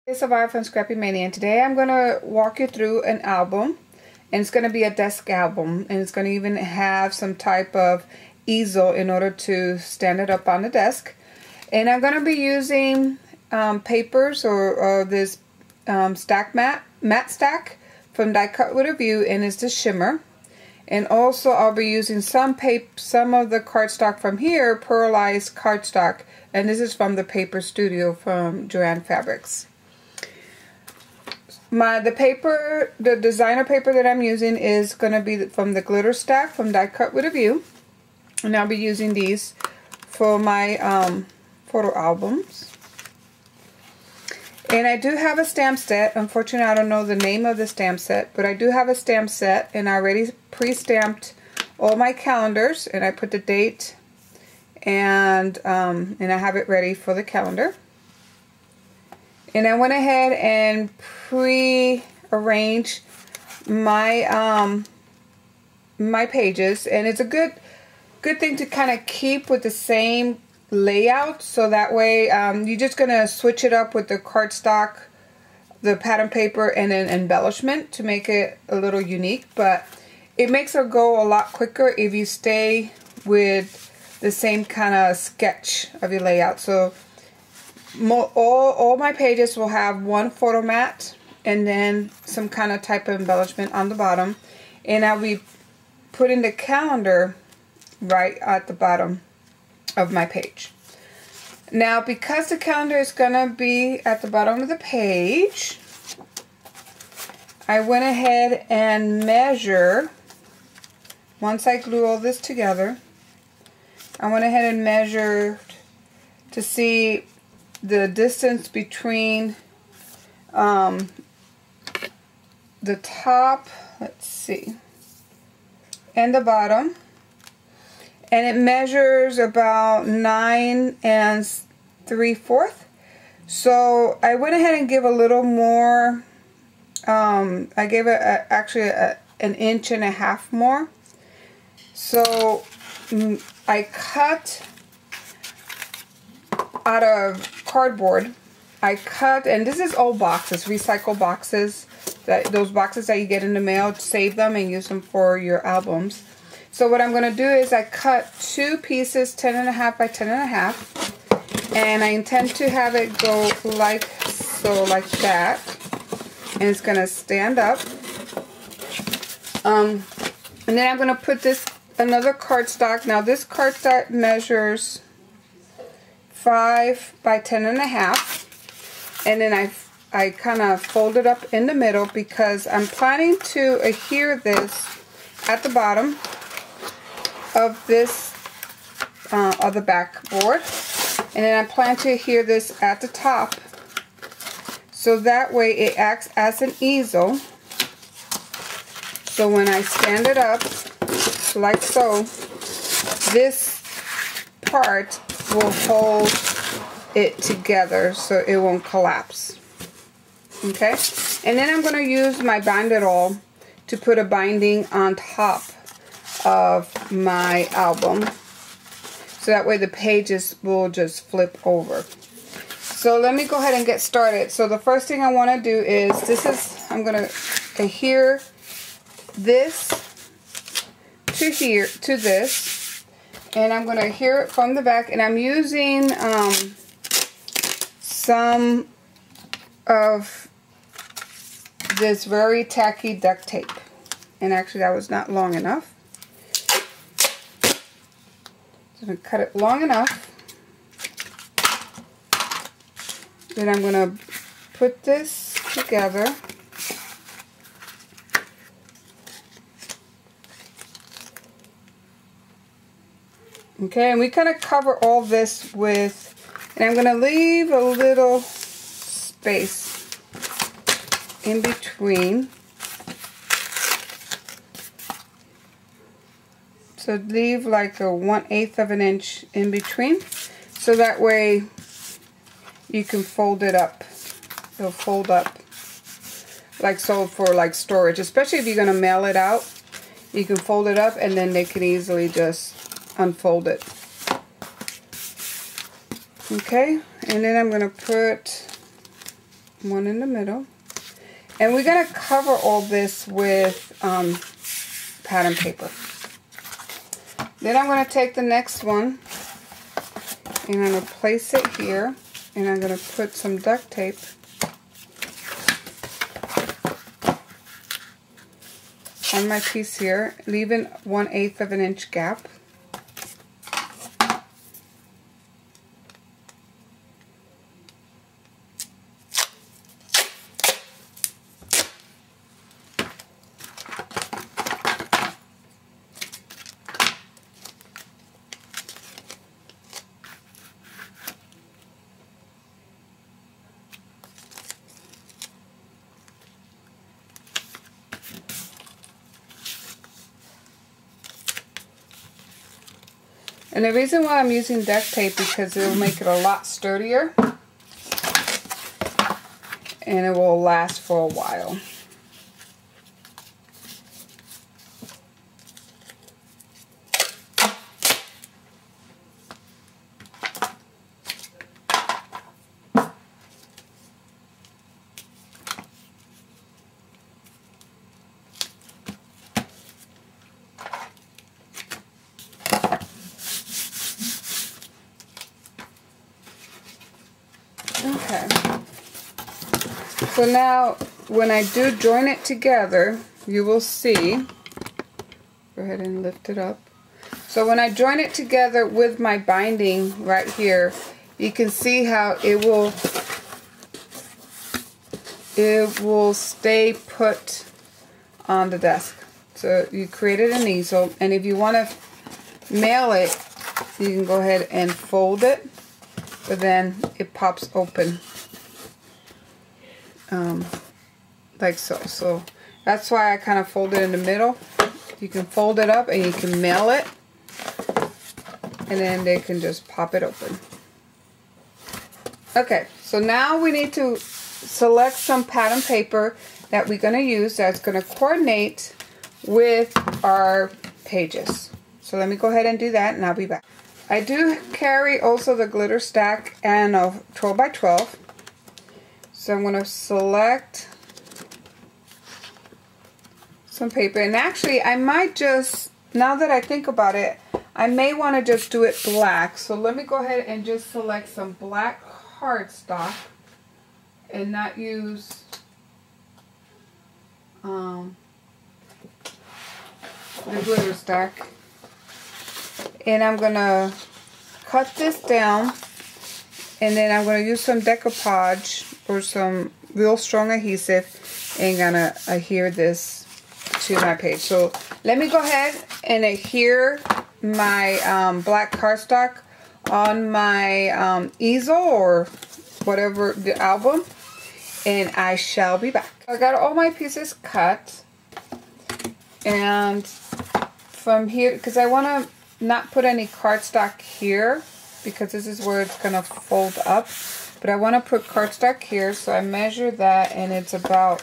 It's Survive from Scrappy Mania, and today I'm going to walk you through an album, and it's going to be a desk album, and it's going to even have some type of easel in order to stand it up on the desk. And I'm going to be using papers or this stack matte stack from Die Cut with a View, and it's the shimmer. And also I'll be using some of the cardstock from here, pearlized cardstock, and this is from the Paper Studio from Joann Fabrics. The designer paper that I'm using is going to be from the glitter stack from Die Cut with a View, and I'll be using these for my photo albums. And I do have a stamp set. Unfortunately, I don't know the name of the stamp set, but I do have a stamp set, and I already pre-stamped all my calendars, and I put the date and I have it ready for the calendar. And I went ahead and pre-arranged my my pages, and it's a good thing to kind of keep with the same layout, so that way you're just gonna switch it up with the cardstock, the pattern paper, and then embellishment to make it a little unique. But it makes it go a lot quicker if you stay with the same kind of sketch of your layout. So all my pages will have one photo mat and then some kind of type of embellishment on the bottom, and I'll be putting the calendar right at the bottom of my page. Now, because the calendar is gonna be at the bottom of the page, I went ahead and measured. Once I glue all this together, I went ahead and measured to see the distance between the top, let's see, and the bottom, and it measures about 9 3/4. So I went ahead and gave a little more. I gave it actually an 1.5 inches more. So I cut out of cardboard. I cut, and this is old boxes, recycled boxes, those boxes that you get in the mail. Save them and use them for your albums. So what I'm going to do is I cut 2 pieces 10.5 by 10.5, and I intend to have it go like so, like that, and it's going to stand up. And then I'm going to put another cardstock. Now this cardstock measures 5 by 10.5, and then I kind of fold it up in the middle because I'm planning to adhere this at the bottom of this of the backboard, and then I plan to adhere this at the top, so that way it acts as an easel. So when I stand it up like so, this part will hold it together so it won't collapse. Okay, and then I'm going to use my Bind It All to put a binding on top of my album, so that way the pages will just flip over. So let me go ahead and get started. So the first thing I want to do is I'm going to adhere this to here to this, and I'm going to adhere it from the back, and I'm using some of this very tacky duct tape, and actually that was not long enough. So I'm going to cut it long enough. Then I'm going to put this together. Okay, and we kind of cover all this with, and I'm going to leave a little space in between. So leave like a 1/8 of an inch in between, so that way you can fold it up. It'll fold up like so for like storage, especially if you're going to mail it out. You can fold it up, and then they can easily just unfold it. Okay, and then I'm going to put one in the middle. And we're going to cover all this with pattern paper. Then I'm going to take the next one and I'm going to place it here, and I'm going to put some duct tape on my piece here, leaving 1/8 of an inch gap. And the reason why I'm using duct tape because it will make it a lot sturdier and it will last for a while. Okay, so now when I do join it together, you will see, go ahead and lift it up. So when I join it together with my binding right here, you can see how it will stay put on the desk. So you created an easel, and if you want to mail it, you can go ahead and fold it. But then it pops open like so. So that's why I kind of fold it in the middle. You can fold it up and you can mail it, and then they can just pop it open. Okay, so now we need to select some pattern paper that we're going to use that's going to coordinate with our pages. So let me go ahead and do that, and I'll be back. I do carry also the glitter stack and a 12 by 12. So I'm going to select some paper. And actually, I might just, now that I think about it, I may want to just do it black. So let me go ahead and just select some black cardstock and not use the glitter stack. And I'm going to cut this down, and then I'm going to use some decoupage or some real strong adhesive and going to adhere this to my page. So let me go ahead and adhere my black cardstock on my easel or whatever, the album, and I shall be back. I got all my pieces cut, and from here, because I want to not put any cardstock here because this is where it's gonna fold up, but I want to put cardstock here, so I measure that, and it's about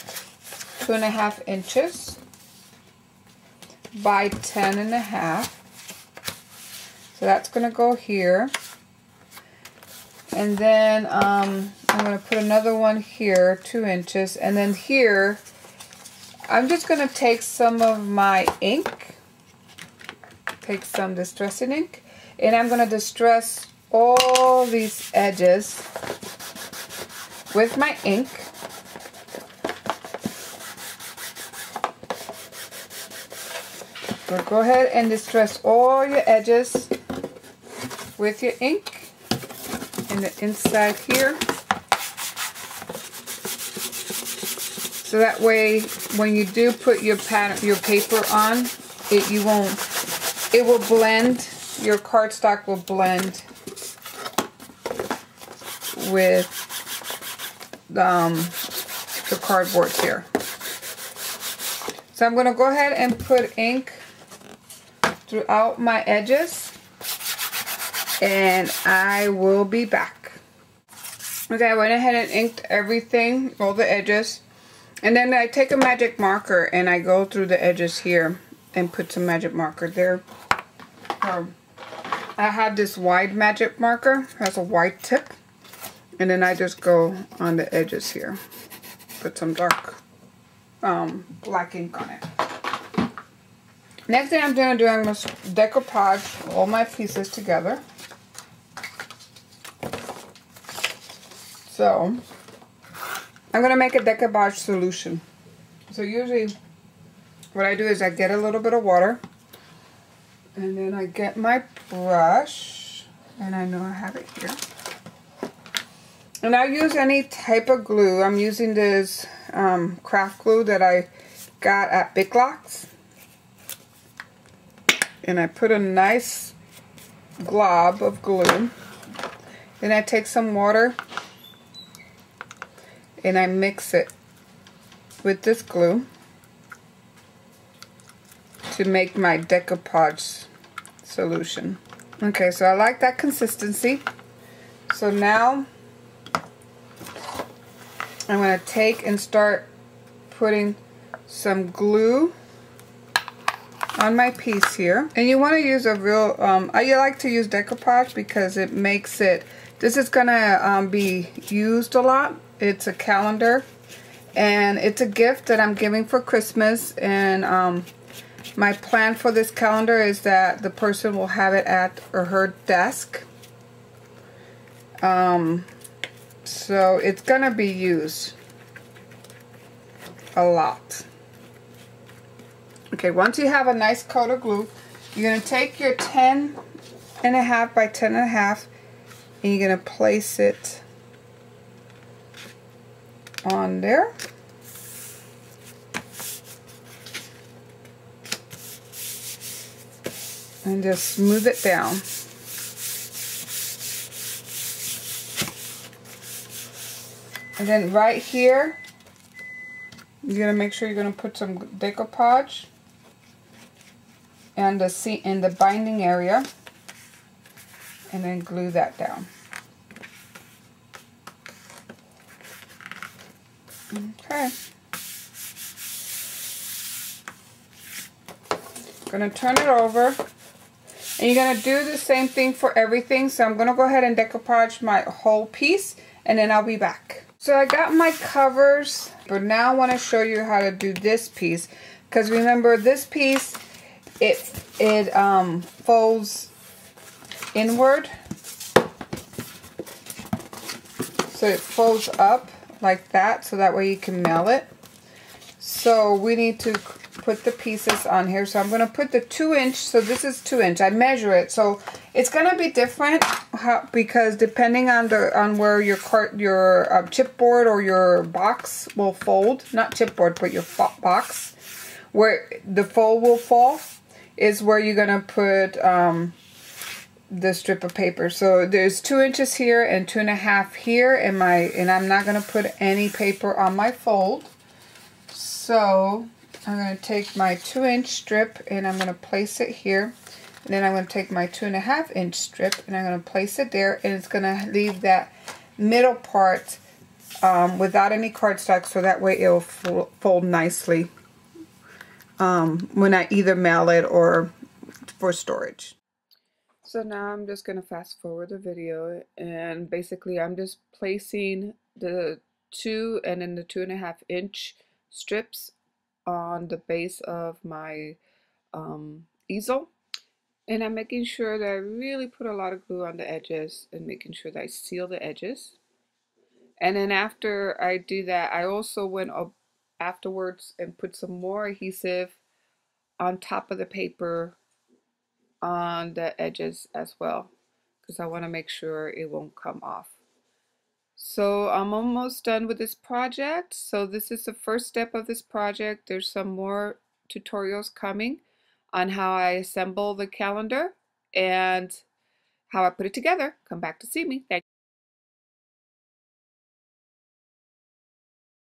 2.5 inches by 10.5. So that's gonna go here, and then I'm gonna put another one here, 2 inches, and then here I'm just gonna take some of my ink. Take some distressing ink, and I'm going to distress all these edges with my ink. So go ahead and distress all your edges with your ink in the inside here. So that way when you do put your paper on, it will blend, your cardstock will blend with the cardboard here. So I'm going to go ahead and put ink throughout my edges, and I will be back. Okay, I went ahead and inked everything, all the edges, and then I take a magic marker and I go through the edges here and put some magic marker there. I have this wide magic marker, has a wide tip, And then I just go on the edges here. Put some dark black ink on it. Next thing I'm going to do, I'm going to decoupage all my pieces together. So, I'm going to make a decoupage solution. So usually what I do is I get a little bit of water. And then I get my brush. And I know I have it here. And I'll use any type of glue. I'm using this craft glue that I got at Big Lots. And I put a nice glob of glue. Then I take some water and I mix it with this glue to make my decoupage solution. Okay, so I like that consistency. So now I'm going to take and start putting some glue on my piece here. And you want to use a real, I like to use decoupage because it makes it, this is going to be used a lot. It's a calendar and it's a gift that I'm giving for Christmas. And my plan for this calendar is that the person will have it at or her desk. So it's going to be used a lot. Okay, once you have a nice coat of glue, you're going to take your 10.5 by 10.5 and you're going to place it on there. And just smooth it down. And then right here, you're going to make sure you're going to put some decoupage and in the binding area, and then glue that down. Okay. Going to turn it over, and you're going to do the same thing for everything. So I'm going to go ahead and decoupage my whole piece, and then I'll be back. So I got my covers, but now I want to show you how to do this piece, because remember this piece, it folds inward, so it folds up like that, so that way you can mail it. So we need to put the pieces on here. So I'm going to put the 2-inch. So this is 2-inch. I measure it, so it's going to be different because depending on where your chipboard or your box will fold, not chipboard, but your box, where the fold will fall is where you're going to put the strip of paper. So there's 2 inches here and 2.5 here, and I'm not going to put any paper on my fold. So I'm going to take my 2-inch strip and I'm going to place it here. And then I'm going to take my 2.5-inch strip and I'm going to place it there. And it's going to leave that middle part without any cardstock, so that way it will fold nicely when I either mail it or for storage. So now I'm just going to fast forward the video, and basically I'm just placing the 2 and then the 2.5-inch strips on the base of my easel, and I'm making sure that I really put a lot of glue on the edges and making sure that I seal the edges. And then after I do that, I also went up afterwards and put some more adhesive on top of the paper on the edges as well, because I want to make sure it won't come off. So I'm almost done with this project. So this is the first step of this project. There's some more tutorials coming on how I assemble the calendar and how I put it together. Come back to see me. Thank you.